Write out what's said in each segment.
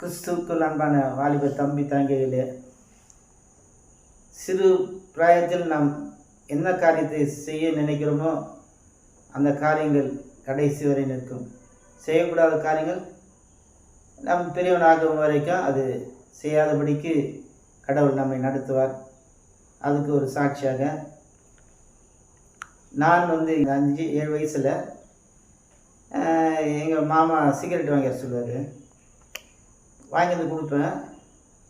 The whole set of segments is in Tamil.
கிறிஸ்துவுக்குள் அன்பான வாலிப தம்பி தங்கைகளே, சிறு பிராயத்தில் நாம் என்ன காரியத்தை செய்ய நினைக்கிறோமோ அந்த காரியங்கள் கடைசி வரை நிற்கும். செய்யக்கூடாத காரியங்கள் நம் பெரியவனாகும் வரைக்கும் அது செய்யாதபடிக்கு கடவுள் நம்மை நடத்துவார். அதுக்கு ஒரு சாட்சியாக நான் 5-7 வயசில் எங்கள் மாமா சிகரெட் வாங்கி சொல்லுவார். வாங்கி வந்து கொடுப்பேன்.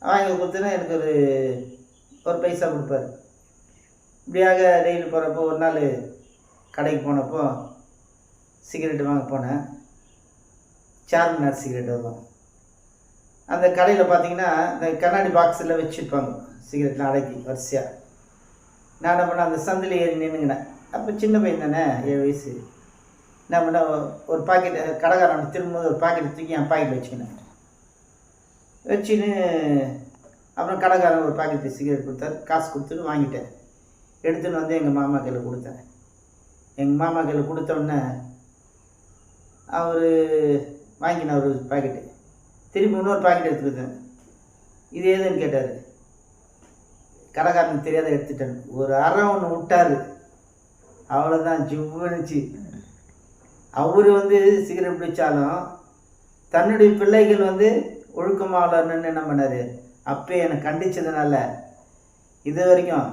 வாங்கி கொடுத்தேன்னா எனக்கு ஒரு பைசா கொடுப்பார். இப்படியாக டெய்லி போகிறப்போ ஒரு நாள் கடைக்கு போனப்போ சிகரெட்டு வாங்க போனேன். சார்மினார் சிகரெட் வரும். அந்த கடையில் பார்த்தீங்கன்னா இந்த கண்ணாடி பாக்ஸில் வச்சுருப்பாங்க சிகரெட்லாம் அடக்கி வரிசையாக. நான் என்ன பண்ணேன், அந்த சந்தில் ஏறி நின்றுங்கினேன். அப்போ சின்ன பையன் தானே, 7 வயசு. என்ன பண்ண, ஒரு பாக்கெட் கடைக்காரன் திரும்பும்போது ஒரு பாக்கெட் தூக்கி என் பாக்கெட்டில் வச்சுக்கினேன். வச்சுன்னு அப்புறம் கடைக்காரன் ஒரு பாக்கெட்டு சிகரெட் கொடுத்தாரு. காசு கொடுத்துட்டு வாங்கிட்டேன். எடுத்துன்னு வந்து எங்கள் மாமா கையில் கொடுத்தேன். எங்கள் மாமா கையில் கொடுத்தோடனே அவர் வாங்கின ஒரு பாக்கெட்டு, திரும்பி இன்னொரு பாக்கெட் எடுத்துக்கிட்டேன். இது ஏதுன்னு கேட்டார். கடைக்காரனுக்கு தெரியாத எடுத்துட்டேன். ஒரு அரை ஒன்று விட்டார், அவ்வளோதான் ஜிவ்வுனுச்சு. அவர் சிகரெட் பிடிச்சாலும் தன்னுடைய பிள்ளைகள் ஒழுக்கமாக வளரணுன்னு என்ன பண்ணார், அப்போ என்னை கண்டித்ததுனால இது வரைக்கும்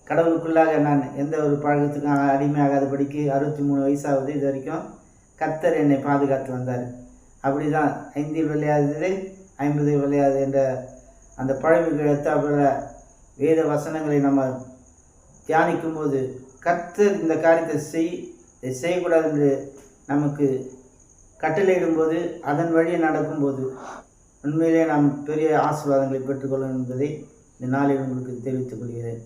கடவுளுக்குள்ளாக நான் எந்த ஒரு பழக்கத்துக்கும் அடிமையாகாதபடிக்கு 63 வயசாகுது. இது வரைக்கும் கர்த்தர் என்னை பாதுகாத்து வந்தார். அப்படி தான் 5 விளையாது 50 விளையாது என்ற அந்த பழமைக்கு ஏற்றாப்புல வேத வசனங்களை நம்ம தியானிக்கும்போது கர்த்தர் இந்த காரியத்தை செய்யக்கூடாது என்று நமக்கு கட்டளையிடும்போது அதன் வழியை நடக்கும்போது உண்மையிலே நாம் பெரிய ஆசீர்வாதங்களை பெற்றுக்கொள்ளும் என்பதை இந்த நாளில் உங்களுக்கு தெரிவித்துக் கொள்கிறேன்.